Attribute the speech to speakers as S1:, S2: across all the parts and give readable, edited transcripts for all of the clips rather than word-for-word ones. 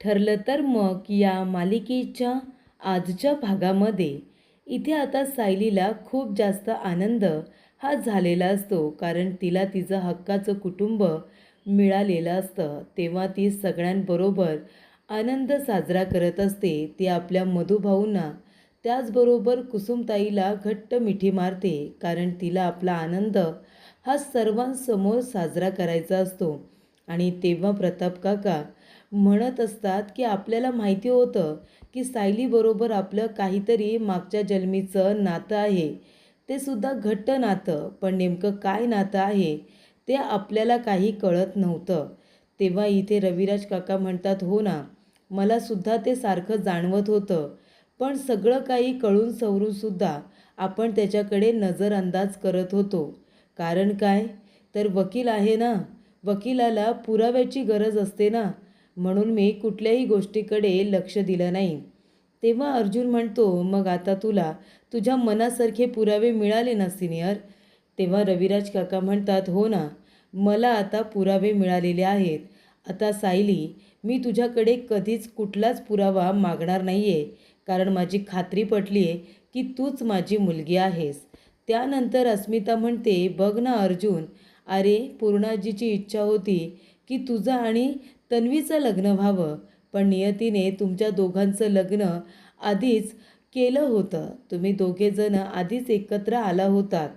S1: ठरलं तर मग या मालिकेच्या आजच्या भागामध्ये इथे आता सायलीला खूप जास्त आनंद हा झालेला असतो, कारण तिला तिचं हक्काचं कुटुंब मिळालेलं असतं. तेव्हा ती सगळ्यांबरोबर आनंद साजरा करत असते. ती आपल्या मधुभाऊंना त्याचबरोबर कुसुमताईला घट्ट मिठी मारते, कारण तिला आपला आनंद हा सर्वांसमोर साजरा करायचा असतो. आणि तेव्हा प्रताप काका म्हणत असतात की आपल्याला माहिती होतं की सायलीबरोबर आपलं काहीतरी मागच्या जन्मीचं नातं आहे, ते सुद्धा घट्ट नातं, पण नेमकं काय नातं आहे ते आपल्याला काही कळत नव्हतं. तेव्हा इथे रविराज काका म्हणतात, हो ना, मला सुद्धा ते सारखं जाणवत होतं, पण सगळं काही कळून सवरूनसुद्धा आपण त्याच्याकडे नजरअंदाज करत होतो. कारण काय, तर वकील आहे ना, वकिलाला पुराव्याची गरज असते ना, म्हणून मी कुठल्याही गोष्टीकडे लक्ष दिलं नाही. तेव्हा अर्जुन म्हणतो, मग आता तुला तुझ्या मनासारखे पुरावे मिळाले ना सिनियर? तेव्हा रविराज काका म्हणतात, हो ना, मला आता पुरावे मिळालेले आहेत. आता सायली, मी तुझ्याकडे कधीच कुठलाच पुरावा मागणार नाही आहे, कारण माझी खात्री पटली आहे की तूच माझी मुलगी आहेस. त्यानंतर अस्मिता म्हणते, बघ ना अर्जुन, अरे पूर्णाजीची इच्छा होती की तुझं आणि तन्वीचं लग्न व्हावं, पण नियतीने तुमच्या दोघांचं लग्न आधीच केलं होतं. तुम्ही दोघेजण आधीच एकत्र आला होतात.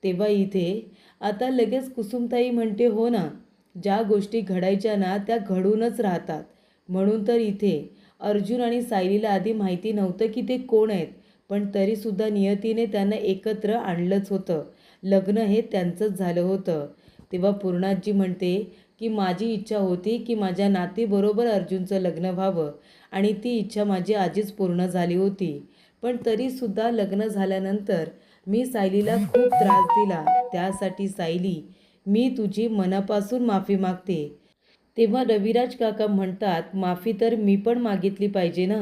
S1: तेव्हा इथे आता लगेच कुसुमताई म्हणते, हो ना, ज्या गोष्टी घडायच्या ना त्या घडूनच राहतात. म्हणून तर इथे अर्जुन आणि सायलीला आधी माहिती नव्हतं की ते कोण आहेत, पण तरीसुद्धा नियतीने त्यांना एकत्र आणलंच होतं. लग्न हे त्यांचंच झालं होतं. तेव्हा पूर्णाजी म्हणते की माझी इच्छा होती की माझ्या नातीबरोबर अर्जुनचं लग्न व्हावं, आणि ती इच्छा माझी आधीच पूर्ण झाली होती. पण तरीसुद्धा लग्न झाल्यानंतर मी सायलीला खूप त्रास दिला. त्यासाठी सायली, मी तुझी मनापासून माफी मागते. तेव्हा रविराज काका म्हणतात, माफी तर मी पण मागितली पाहिजे ना,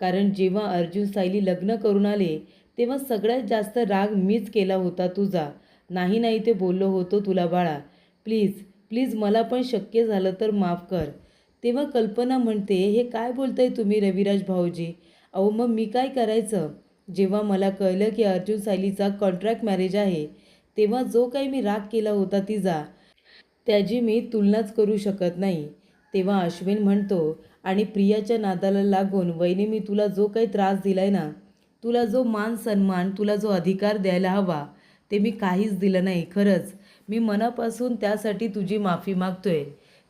S1: कारण जेव्हा अर्जुन सायली लग्न करून आले तेव्हा सगळ्यात जास्त राग मीच केला होता तुझा. नाही नाही ते बोललो होतो तुला बाळा, प्लीज प्लीज मला पण शक्य झालं तर माफ कर. तेव्हा कल्पना म्हणते, हे काय बोलताय तुम्ही रविराज भाऊजी? अहो मग मी काय करायचं? जेव्हा मला कळलं की अर्जुन सायलीचा कॉन्ट्रॅक्ट मॅरेज आहे, तेव्हा जो काही मी राग केला होता तिचा, त्याची मी तुलनाच करू शकत नाही. तेव्हा अश्विन म्हणतो, आणि प्रियाच्या नादाला लागून वहिनी मी तुला जो काही त्रास दिलाय ना, तुला जो मान सन्मान, तुला जो अधिकार द्यायला हवा, ते मी काहीच दिलं नाही. खरंच मी मनापासून त्यासाठी तुझी माफी मागतोय.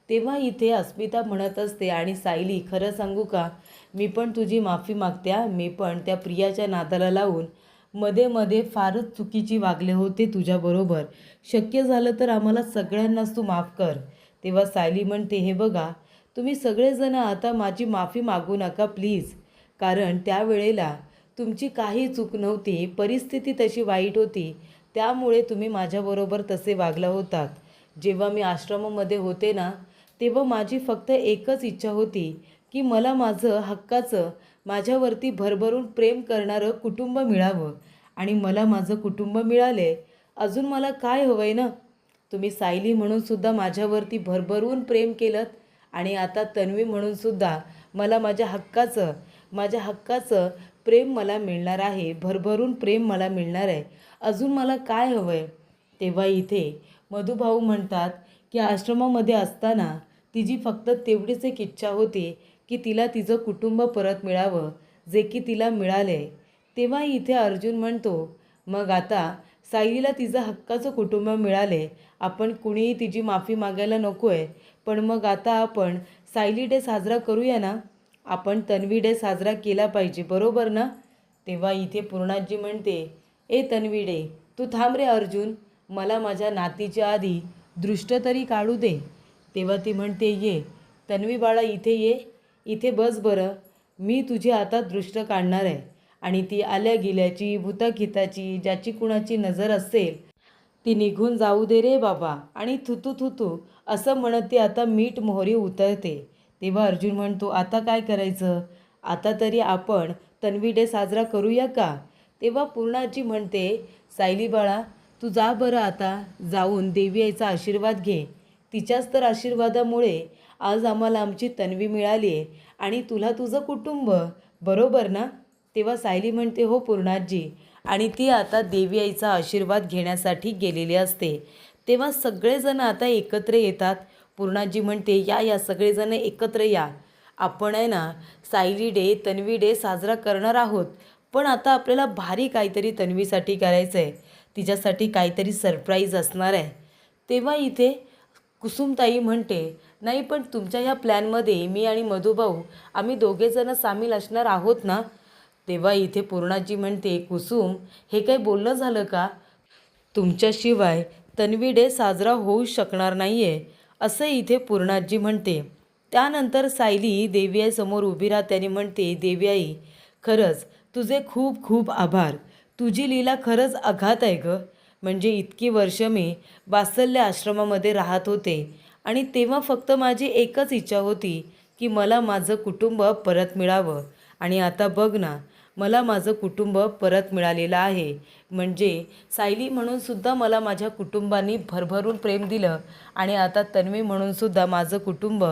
S1: तेव्हा इथे अस्मिता म्हणत असते, आणि सायली खरं सांगू का, मी पण तुझी माफी मागते. मी पण त्या प्रियाच्या नादाला लावून मध्ये मध्ये फारच चुकीची वागले होते तुझ्याबरोबर. शक्य झालं तर आम्हाला सगळ्यांनाच तू माफ कर. तेव्हा सायली म्हणते, हे बघा, तुम्ही सगळेजण आता माझी माफी मागू नका प्लीज, कारण त्यावेळेला तुमची काही चूक नव्हती, परिस्थिती तशी वाईट होती, त्यामुळे तुम्ही माझ्याबरोबर तसे वागला होतात. जेव्हा मी आश्रमामध्ये होते ना, तेव्हा माझी फक्त एकच इच्छा होती की मला माझं हक्काचं, माझ्यावरती भरभरून प्रेम करणारं कुटुंब मिळावं, आणि मला माझं कुटुंब मिळाले. अजून मला काय हवं आहे ना? तुम्ही सायली म्हणूनसुद्धा माझ्यावरती भरभरून प्रेम केलं, आणि आता तन्वी म्हणूनसुद्धा मला माझ्या हक्काचं प्रेम मला मिळणार आहे, भरभरून प्रेम मला मिळणार आहे. अजून मला काय हवं आहे? तेव्हा इथे मधुभाऊ म्हणतात की आश्रमामध्ये असताना तिची फक्त तेवढीच एक इच्छा होती की तिला तिचं कुटुंब परत मिळावं, जे की तिला मिळाले. तेव्हा इथे अर्जुन म्हणतो, मग आता सायलीला तिचं हक्काचं कुटुंब मिळाले, आपण कुणीही तिची माफी मागायला नको आहे, पण मग आता आपण सायली डे साजरा करूया ना, आपण तन्वी डे साजरा केला पाहिजे, बरोबर ना? तेव्हा इथे पूर्णाजी म्हणते, ए तन्वी डे, तू थांब रे अर्जुन, मला माझ्या नातीच्या आधी दृष्ट तरी काढू दे. तेव्हा ती म्हणते, ये तन्वी बाळा, इथे ये, इथे बस बरं, मी तुझी आता दृष्ट काढणार आहे. आणि ती आल्या गेल्याची, भूताखिताची, ज्याची कुणाची नजर असेल ती निघून जाऊ दे रे बाबा, आणि थुतू थुतू असं म्हणत ती आता मीठ मोहरी उतरते. तेव्हा अर्जुन म्हणतो, आता काय करायचं? आता तरी आपण तन्वी डे साजरा करूया का? तेव्हा पूर्णाजी म्हणते, सायली बाळा, तू जा बरं, आता जाऊन देवी आईचा आशीर्वाद घे. तिच्याच तर आशीर्वादामुळे आज आम्हाला आमची तन्वी मिळाली आहे आणि तुला तुझं कुटुंब, बरोबर ना? तेव्हा सायली म्हणते, हो पूर्णाजी. आणि ती आता देवी आईचा आशीर्वाद घेण्यासाठी गेलेली असते. तेव्हा सगळेजण आता एकत्र येतात. पूर्णाजी म्हणते, या या सगळेजण एकत्र या. आपण आहे ना सायली डे, तन्वी डे साजरा करणार आहोत. पण आता आपल्याला भारी काहीतरी तन्वीसाठी करायचं आहे. तिच्यासाठी काहीतरी सरप्राईज असणार आहे. तेव्हा इथे कुसुमताई म्हणते, नाही पण तुमच्या ह्या प्लॅनमध्ये मी आणि मधुभाऊ आम्ही दोघेजणं सामील असणार आहोत ना? तेव्हा इथे पूर्णाजी म्हणते, कुसुम हे काही बोलणं झालं का? तुमच्याशिवाय तन्वी डे साजरा होऊ शकणार नाही आहे, असं इथे पूर्णाजी म्हणते. त्यानंतर सायली देवी आईसमोर उभी राहते आणि म्हणते, देवी आई खरंच तुझे खूप खूप आभार. तुझी लीला खरंच अघात आहे गं. म्हणजे इतकी वर्ष मी वात्सल्य आश्रमामध्ये राहत होते आणि तेव्हा फक्त माझी एकच इच्छा होती की मला माझं कुटुंब परत मिळावं. आणि आता बघ ना, मला माझं कुटुंब परत मिळालेलं आहे. म्हणजे सायली म्हणूनसुद्धा मला माझ्या कुटुंबाने भरभरून प्रेम दिलं आणि आता तन्वी म्हणूनसुद्धा माझं कुटुंब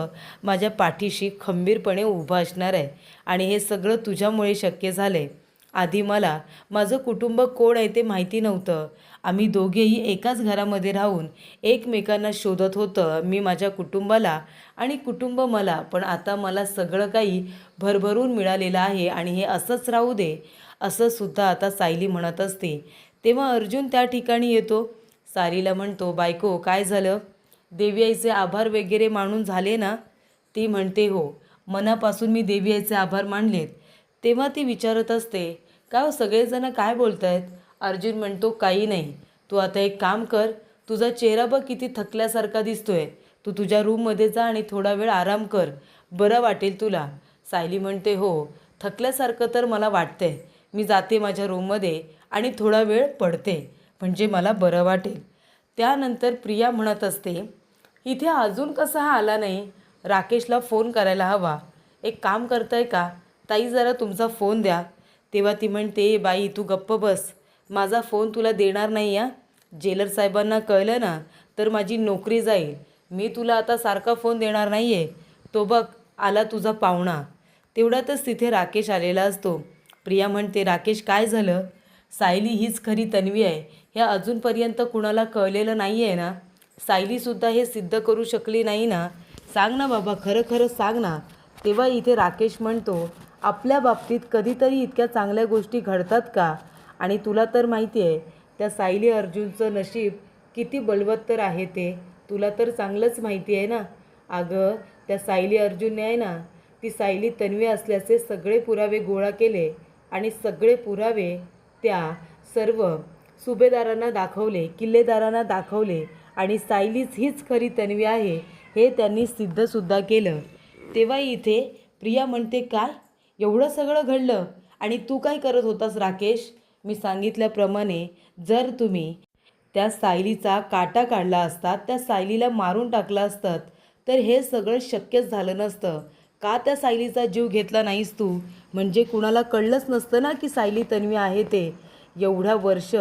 S1: माझ्या पाठीशी खंबीरपणे उभं असणार आहे. आणि हे सगळं तुझ्यामुळे शक्य झालं आहे. आधी मला माझं कुटुंब कोण आहे ते माहिती नव्हतं. आम्ही दोघेही एकाच घरामध्ये राहून एकमेकांना शोधत होतं, मी माझ्या कुटुंबाला आणि कुटुंब मला. पण आता मला सगळं काही भरभरून मिळालेलं आहे आणि हे असंच राहू दे, असं सुद्धा आता सायली म्हणत असते. तेव्हा अर्जुन त्या ठिकाणी येतो. सायलीला म्हणतो, बायको काय झालं? देवी आईचे आभार वगैरे मानून झाले ना? ती म्हणते, हो, मनापासून मी देवी आईचे आभार मानलेत. तेव्हा ती विचारत असते, काय हो सगळेजण काय बोलत आहेत? अर्जुन म्हणतो, काही नाही. तू आता एक काम कर, तुझा चेहरा बघ किती थकल्यासारखा दिसतोय. तू तुझ्या रूममध्ये जा आणि थोडा वेळ आराम कर, बरं वाटेल तुला. सायली म्हणते, हो, थकल्यासारखं तर मला वाटतंय. मी जाते माझ्या रूममध्ये आणि थोडा वेळ पडते, म्हणजे मला बरं वाटेल. त्यानंतर प्रिया म्हणत असते, इथे अजून कसा हा आला नाही? राकेशला फोन करायला हवा. एक काम करताय का ताई, जरा तुमचा फोन द्या. तेव्हा ती म्हणते, बाई तू गप्प बस, माझा फोन तुला देणार नाही या. जेलर साहेबांना कळलं ना तर माझी नोकरी जाईल. मी तुला आता सारखा फोन देणार नाही आहे. तो बघ आला तुझा पाहुणा. तेवढ्यातच तिथे राकेश आलेला असतो. प्रिया म्हणते, राकेश काय झालं? सायली हीच खरी तन्वी आहे हे अजूनपर्यंत कुणाला कळलेलं नाही आहे ना? सायलीसुद्धा हे सिद्ध करू शकली नाही ना? सांग ना बाबा, खरं खरं सांग ना. तेव्हा इथे राकेश म्हणतो, आपल्या बाबतीत कधीतरी इतक्या चांगल्या गोष्टी घडतात का? आणि तुला तर माहिती आहे त्या सायली अर्जुनचं नशीब किती बलवत्तर आहे ते तुला तर चांगलंच माहिती आहे ना. अगं त्या सायली अर्जुनने आहे ना ती सायली तन्वी असल्याचे सगळे पुरावे गोळा केले आणि सगळे पुरावे त्या सर्व सुभेदारांना दाखवले, किल्लेदारांना दाखवले आणि सायलीच हीच खरी तन्वी आहे हे त्यांनी सिद्धसुद्धा केलं. तेव्हा इथे प्रिया म्हणते, काय एवढं सगळं घडलं आणि तू काय करत होतास राकेश? मी सांगितल्याप्रमाणे जर तुम्ही त्या सायलीचा काटा काढला असतात, त्या सायलीला मारून टाकलं असतं तर हे सगळं शक्यच झालं नसतं. का त्या सायलीचा जीव घेतला नाहीस तू? म्हणजे कुणाला कळलंच नसतं ना की सायली तन्वी आहे ते. एवढ्या वर्ष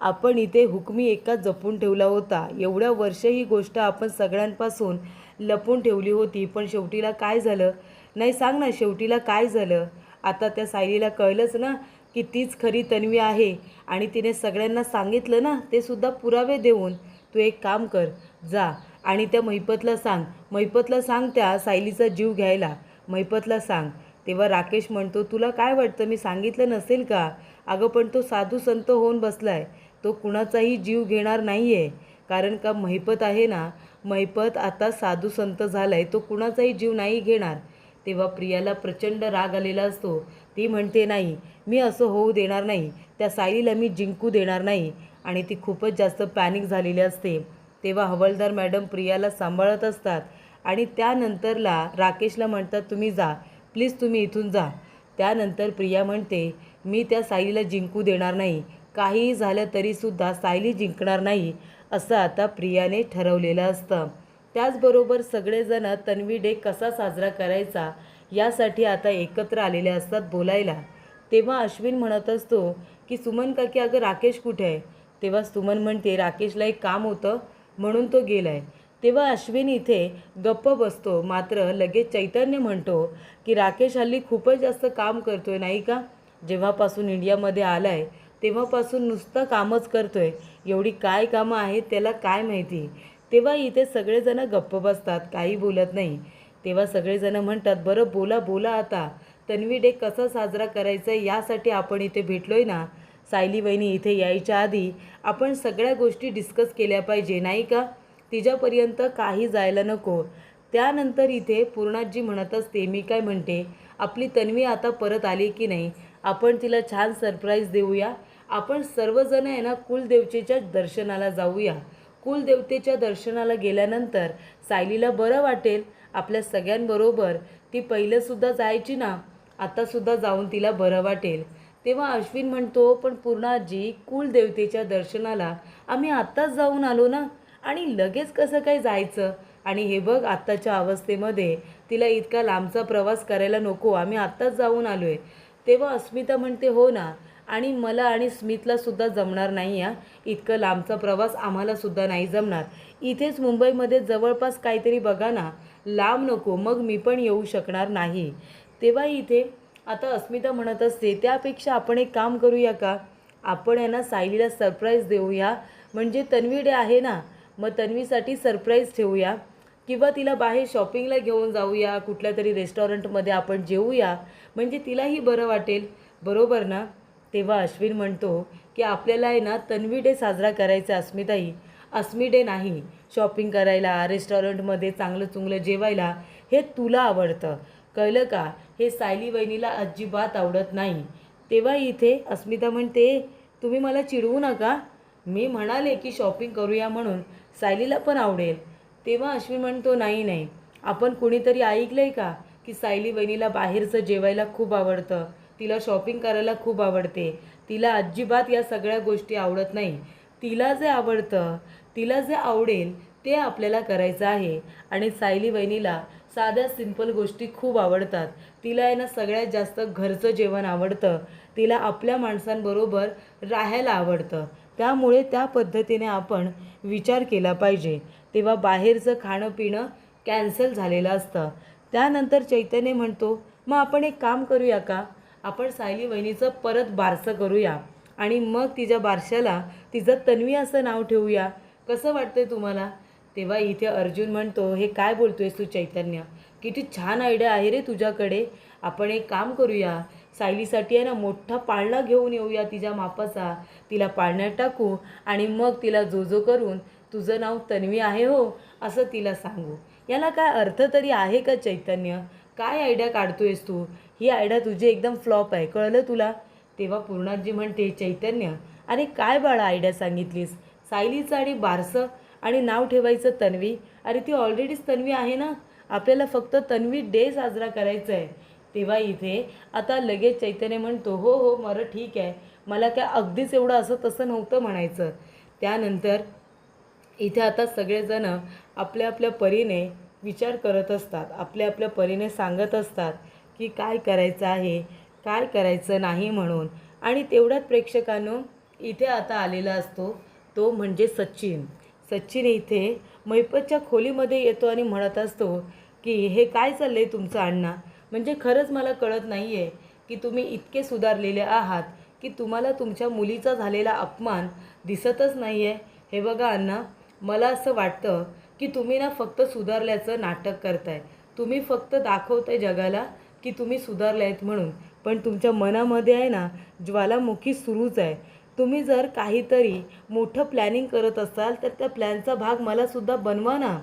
S1: आपण इथे हुकमी एका जपून ठेवला होता. एवढ्या वर्ष ही गोष्ट आपण सगळ्यांपासून लपून ठेवली होती. पण शेवटीला काय झालं? नाही सांग ना, शेवटीला काय झालं? आता त्या सायलीला कळलंच ना की तीच खरी तन्वी आहे आणि तिने सगळ्यांना सांगितलं ना, ते सुद्धा पुरावे देऊन. तू एक काम कर, जा आणि त्या महिपतला सांग, महिपतला सांग त्या सायलीचा जीव घ्यायला, महिपतला सांग. तेव्हा राकेश म्हणतो, तुला काय वाटतं मी सांगितलं नसेल का? अगं पण तो साधू संत होऊन बसलाय, तो कुणाचाही जीव घेणार नाही आहे. कारण का महिपत आहे ना, महिपत आता साधू संत झालाय, तो कुणाचाही जीव नाही घेणार. तेव्हा प्रियाला प्रचंड राग आलेला असतो. ती म्हणते, नाही मी असं होऊ देणार नाही, त्या सायलीला मी जिंकू देणार नाही. आणि ती खूपच जास्त पॅनिक झालेली असते. तेव्हा हवालदार मॅडम प्रियाला सांभाळत असतात आणि त्यानंतरला राकेशला म्हणतात, तुम्ही जा प्लीज, तुम्ही इथून जा. त्यानंतर प्रिया म्हणते, मी त्या सायलीला जिंकू देणार नाही, काहीही झालं तरीसुद्धा सायली जिंकणार नाही, असं आता प्रियाने ठरवलेलं असतं. त्याचबरोबर सगळेजण तन्वी डे कसा साजरा करायचा यासाठी आता एकत्र आलेले असतात बोलायला. तेव्हा अश्विन म्हणत असतो की सुमन काकी, अगं राकेश कुठे आहे? तेव्हा सुमन म्हणते, राकेशला एक काम होतं म्हणून तो गेला आहे. तेव्हा अश्विन इथे गप्प बसतो. मात्र लगेच चैतन्य म्हणतो की राकेश हल्ली खूपच जास्त काम करतोय नाही का? जेव्हापासून इंडियामध्ये आलाय तेव्हापासून नुसतं कामच करतोय. एवढी काय कामं आहेत त्याला काय माहिती. तेव्हा इथे सगळेजण गप्प बसतात, काही बोलत नाही. तेव्हा सगळेजण म्हणतात, बरं बोला बोला आता, तन्वी डे कसा साजरा करायचा आहे यासाठी आपण इथे भेटलोय ना. सायली वहिनी इथे यायच्या आधी आपण सगळ्या गोष्टी डिस्कस केल्या पाहिजे नाही का? तिच्यापर्यंत काही जायला नको. त्यानंतर इथे पूर्णाजी म्हणत असते, मी काय म्हणते, आपली तन्वी आता परत आली की नाही, आपण तिला छान सरप्राईज देऊया. आपण सर्वजण आहे ना कुलदेवतेच्या दर्शनाला जाऊया. कुलदेवतेच्या दर्शनाला गेल्यानंतर सायलीला बरं वाटेल. आपल्या सगळ्यांबरोबर ती पहिलंसुद्धा जायची ना, आत्तासुद्धा जाऊन तिला बरं वाटेल. तेव्हा अश्विन म्हणतो, पण पूर्णाजी कुलदेवतेच्या दर्शनाला आम्ही आत्ताच जाऊन आलो ना, आणि लगेच कसं काय जायचं? आणि हे बघ आत्ताच्या अवस्थेमध्ये तिला इतका लांबचा प्रवास करायला नको, आम्ही आत्ताच जाऊन आलो आहे. तेव्हा अस्मिता म्हणते, हो ना, आणि मला आणि स्मितलासुद्धा जमणार नाही या इतकं लांबचा प्रवास, आम्हालासुद्धा नाही जमणार. इथेच मुंबईमध्ये जवळपास काहीतरी बघा ना, लांब नको, मग मी पण येऊ शकणार नाही. तेव्हा इथे आता अस्मिता म्हणत असते, त्यापेक्षा आपण एक काम करूया का, आपण आहे ना सायलीला सरप्राईज देऊया. म्हणजे तन्वी डे आहे ना, मग तन्वीसाठी सरप्राईज ठेवूया, किंवा तिला बाहेर शॉपिंगला घेऊन जाऊया, कुठल्या तरी रेस्टॉरंटमध्ये आपण जेवूया, म्हणजे तिलाही बरं वाटेल. बरोबर ना? तेव्हा अश्विन म्हणतो की आपल्याला आहे ना तन्वी डे साजरा करायचा अस्मिताई, अस्मी डे नाही. शॉपिंग करायला, रेस्टॉरंटमध्ये चांगलं चुंगलं जेवायला हे तुला आवडतं, कळलं का? हे सायली वहिनीला अजिबात आवडत नाही. तेव्हा इथे अस्मिता म्हणते, तुम्ही मला चिडवू नका, मी म्हणाले की शॉपिंग करूया म्हणून, सायलीला पण आवडेल. तेव्हा अश्विन म्हणतो, नाही नाही, आपण कुणीतरी ऐकलं आहे का की सायली वहिनीला बाहेरचं जेवायला खूप आवडतं, तिला शॉपिंग करायला खूप आवडते, तिला अजिबात या सगळ्या गोष्टी आवडत नाही. तिला जे आवडतं, तिला जे आवडेल ते आपल्याला करायचं आहे. आणि सायली वहिनीला साध्या सिंपल गोष्टी खूप आवडतात. तिला आहे ना सगळ्यात जास्त घरचं जेवण आवडतं, तिला आपल्या माणसांबरोबर राहायला आवडतं. त्यामुळे त्या पद्धतीने आपण विचार केला पाहिजे. तेव्हा बाहेरचं खाणं पिणं कॅन्सल झालेलं असतं. त्यानंतर चैतन्य म्हणतो, मग आपण एक काम करूया का, आपण सायली वहिनीचं परत बारसं करूया, आणि मग तिच्या बारशाला तिचं तन्वी असं नाव ठेवूया. कसं वाटतंय तुम्हाला? तेव्हा इथे अर्जुन म्हणतो, हे काय बोलतोयस तू चैतन्य, किती छान आयडिया आहे रे तुझ्याकडे. आपण एक काम करूया, सायलीसाठी आहे ना मोठा पाळणा घेऊन येऊया तिच्या मापाचा, तिला पाळण्यात टाकू, आणि मग तिला जो करून तुझं नाव तन्वी आहे हो असं तिला सांगू. याला काय अर्थ तरी आहे का चैतन्य? काय आयडिया काढतोयस तू? ही आयडिया तुझी एकदम फ्लॉप आहे, कळलं तुला? तेव्हा पूर्णाजी म्हणते, चैतन्य अरे काय बाळा आयडिया सांगितलीस, सायलीचं आणि बारसं आणि नाव ठेवायचं तन्वी. अरे ती ऑलरेडीच तन्वी आहे ना, आपल्याला फक्त तन्वी डे साजरा करायचा आहे. तेव्हा इथे आता लगेच चैतन्य म्हणतो, हो हो बरं ठीक आहे, मला काय अगदीच एवढं असं तसं नव्हतं म्हणायचं. त्यानंतर इथे आता सगळेजण आपल्या आपल्या परीने विचार करत असतात, आपल्या आपल्या परीने सांगत असतात की काय करायचं आहे, काय करायचं नाही म्हणून. आणि तेवढ्यात प्रेक्षकांनो इथे आता आलेला असतो तो म्हणजे सचिन. सचिन इथे मैपतच्या खोलीमध्ये येतो आणि म्हणत असतो की हे काय चाललं आहे तुमचं अण्णा, म्हणजे खरंच मला कळत नाही आहे की तुम्ही इतके सुधारलेले आहात की तुम्हाला तुमच्या मुलीचा झालेला अपमान दिसतच नाही आहे. हे बघा अण्णा, मला असं वाटतं की तुम्ही ना फक्त सुधारल्याचं नाटक करताय, तुम्ही फक्त दाखवताय जगाला की तुम्ही सुधारले आहेत म्हणून, पण तुमच्या मनामध्ये आहे ना ज्वालामुखी सुरूच आहे. तुम्ही जर काहीतरी मोठं प्लॅनिंग करत असाल तर त्या प्लॅनचा भाग मलासुद्धा बनवा ना.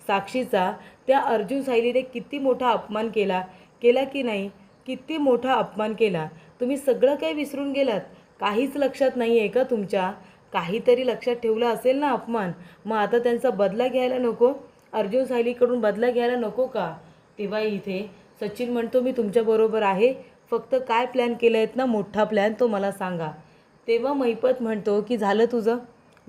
S1: साक्षीचा त्या अर्जुन सायलीने किती मोठा अपमान केला, केला की नाही, किती मोठा अपमान केला. तुम्ही सगळं काही विसरून गेलात, काहीच लक्षात नाही आहे का तुमच्या? काहीतरी लक्षात ठेवलं असेल ना अपमान, मग आता त्यांचा बदला घ्यायला नको, अर्जुन सायलीकडून बदला घ्यायला नको का? तेव्हा इथे सचिन म्हणतो, मी तुमच्याबरोबर आहे, फक्त काय प्लॅन केलं आहेत ना मोठा प्लॅन तो मला सांगा. तेव्हा महिपत म्हणतो की झालं तुझं,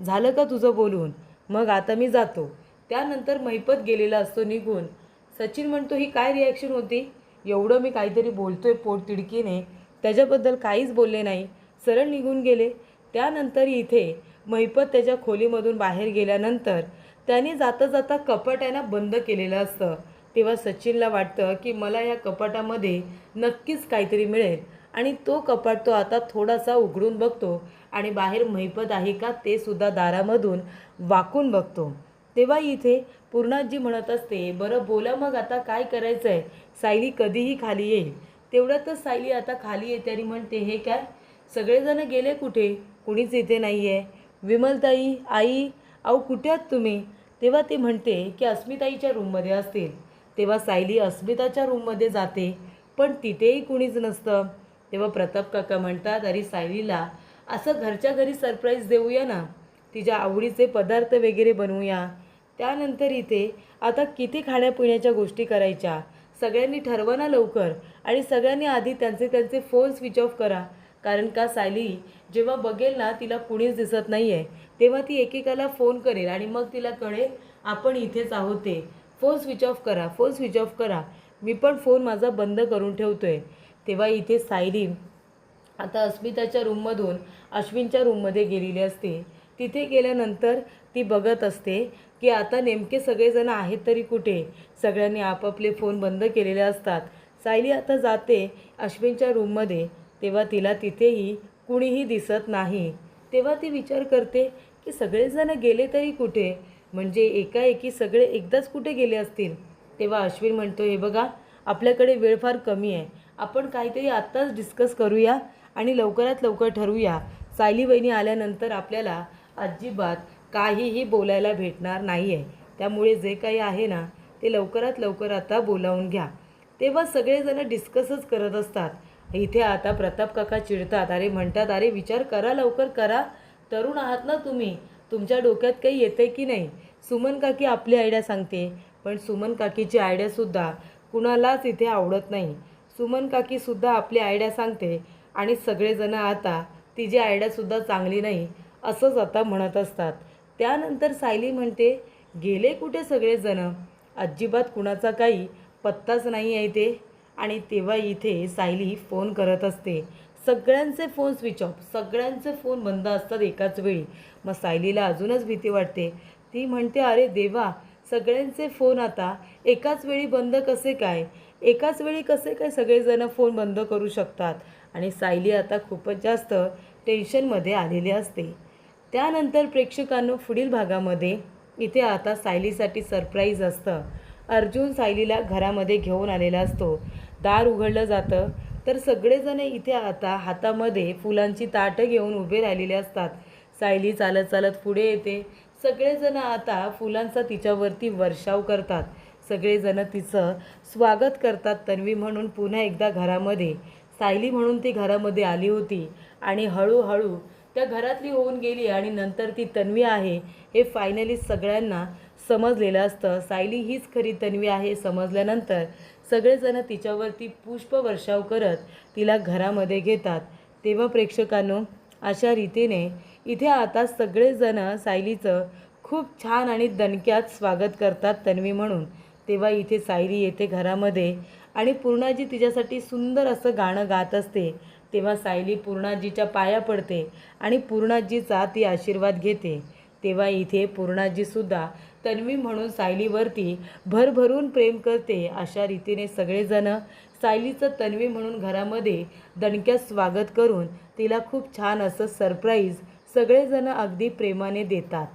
S1: झालं का तुझं बोलून, मग आता मी जातो. त्यानंतर महिपत गेलेला असतो निघून. सचिन म्हणतो, ही काय रिॲक्शन होती, एवढं मी काहीतरी बोलतोय पोटतिडकीने, त्याच्याबद्दल काहीच बोलले नाही, सरळ निघून गेले. त्यानंतर इथे महिपत त्याच्या खोलीमधून बाहेर गेल्यानंतर त्याने जाता जाता कपाट आहे ना बंद केलेलं असतं. तेव्हा सचिनला वाटतं की मला या कपाटामध्ये नक्कीच काहीतरी मिळेल आणि तो कपाट तो आता थोडासा उघडून बघतो आणि बाहेर महिपत आहे का ते सुद्धा दारामधून वाकून बघतो. तेव्हा इथे पूर्णाजी म्हणत असते, बरं बोला मग आता काय करायचं आहे, सायली कधीही खाली येईल. तेवढ्यातच सायली आता खाली येते आणि म्हणते, हे काय सगळेजण गेले कुठे, कुणीच इथे नाही आहे. विमलताई, आई, अहो कुठे आहात तुम्ही? तेव्हा ती म्हणते की अस्मिताईच्या रूममध्ये असतील. तेव्हा सायली अस्मिताच्या रूममध्ये जाते, पण तिथेही कुणीच नसतं. तेव्हा प्रताप काका म्हणतात, अरे सायलीला असं घरच्या घरी सरप्राईज देऊया ना, तिच्या आवडीचे पदार्थ वगैरे बनवूया. त्यानंतर इथे आता किती खाण्यापिण्याच्या गोष्टी करायच्या, सगळ्यांनी ठरवा ना लवकर. आणि सगळ्यांनी आधी त्यांचे त्यांचे फोन स्विच ऑफ करा, कारण का सायली जेव्हा बघेल ना तिला कुणीच दिसत नाही आहे, तेव्हा ती एकेकाला फोन करेल आणि मग तिला कळेल आपण इथेच आहोत. ते फोन स्विच ऑफ करा, फोन स्विच ऑफ करा. मी पण फोन माझा बंद करून ठेवतो आहे. तेव्हा इथे सायली आता अस्मिताच्या रूममधून अश्विनच्या रूममध्ये गेलेली असते. तिथे गेल्यानंतर ती बघत असते की आता नेमके सगळेजण आहेत तरी कुठे. सगळ्यांनी आपापले फोन बंद केलेले असतात. सायली आता जाते अश्विनच्या रूममध्ये, तेव्हा तिला तिथेही कुणीही दिसत नाही. तेव्हा ती विचार करते की सगळेजण गेले तरी कुठे, म्हणजे एकाएकी सगळे एकदाच कुठे गेले असतील. तेव्हा अश्विन म्हणतो, हे बघा आपल्याकडे वेळ फार कमी आहे, आपण काहीतरी आत्ताच डिस्कस करूया आणि लवकरात लवकर ठरवूया. सायली वहिनी आल्यानंतर आपल्याला अजिबात काहीही बोलायला भेटणार नाही आहे, त्यामुळे जे काही आहे ना ते लवकरात लवकर आता बोलावून घ्या. तेव्हा सगळेजण डिस्कसच करत असतात. इथे आता प्रताप काका चिडतात, अरे म्हणतात, अरे विचार करा, लवकर करा, तरुण आहात ना तुम्ही, तुमच्या डोक्यात काही येते की नाही. सुमन काकी आपली आयडिया सांगते, पण सुमन काकीची आयडियासुद्धा कुणालाच इथे आवडत नाही. सुमन काकीसुद्धा आपली आयडिया सांगते आणि सगळेजण आता तिची आयडियासुद्धा चांगली नाही असंच आता म्हणत असतात. त्यानंतर सायली म्हणते, गेले कुठे सगळेजण, अजिबात कुणाचा काही पत्ताच नाही आहे ते. आणि तेव्हा इथे सायली फोन करत असते. सगळ्यांचे फोन स्विच ऑफ, सगळ्यांचे फोन बंद असतात एकाच वेळी. मग सायलीला अजूनच भीती वाटते. ती म्हणते, अरे देवा, सगळ्यांचे फोन आता एकाच वेळी बंद कसे काय, एकाच वेळी कसे काय सगळेजण फोन बंद करू शकतात. आणि सायली आता खूपच जास्त टेन्शनमध्ये आलेली असते. त्यानंतर प्रेक्षकांनो पुढील भागामध्ये इथे आता सायलीसाठी सरप्राईज असतं. अर्जुन सायलीला घरामध्ये घेऊन आलेला असतो. दार उघडलं जातं तर सगळेजण इथे आता हातामध्ये फुलांची ताटं घेऊन उभे राहिलेले असतात. सायली चालत चालत पुढे येते. सगळेजण आता फुलांचा तिच्यावरती वर्षाव करतात. सगळेजण तिचं स्वागत करतात. तन्वी म्हणून पुन्हा एकदा घरामध्ये, सायली म्हणून ती घरामध्ये आली होती आणि हळूहळू त्या घरातली होऊन गेली आणि नंतर ती तन्वी आहे हे फायनली सगळ्यांना समजलेलं असतं. सायली हीच खरी तन्वी आहे समजल्यानंतर सगळेजण तिच्यावरती पुष्पवर्षाव करत तिला घरामध्ये घेतात. तेव्हा प्रेक्षकांनो अशा रीतीने इथे आता सगळेजण सायलीचं खूप छान आणि दणक्यात स्वागत करतात तन्वी म्हणून. तेव्हा इथे सायली येते घरामध्ये आणि पूर्णाजी तिच्यासाठी सुंदर असं गाणं गात असते. तेव्हा सायली पूर्णाजीच्या पाया पडते आणि पूर्णाजीचा ती आशीर्वाद घेते. तेव्हा इथे पूर्णाजीसुद्धा तन्वी म्हणून सायलीवरती भरभरून प्रेम करते. अशा रीतीने सगळेजण सायलीचं तन्वी म्हणून घरामध्ये दणक्यात स्वागत करून तिला खूप छान असं सरप्राईज सगळेजण अगदी प्रेमाने देतात.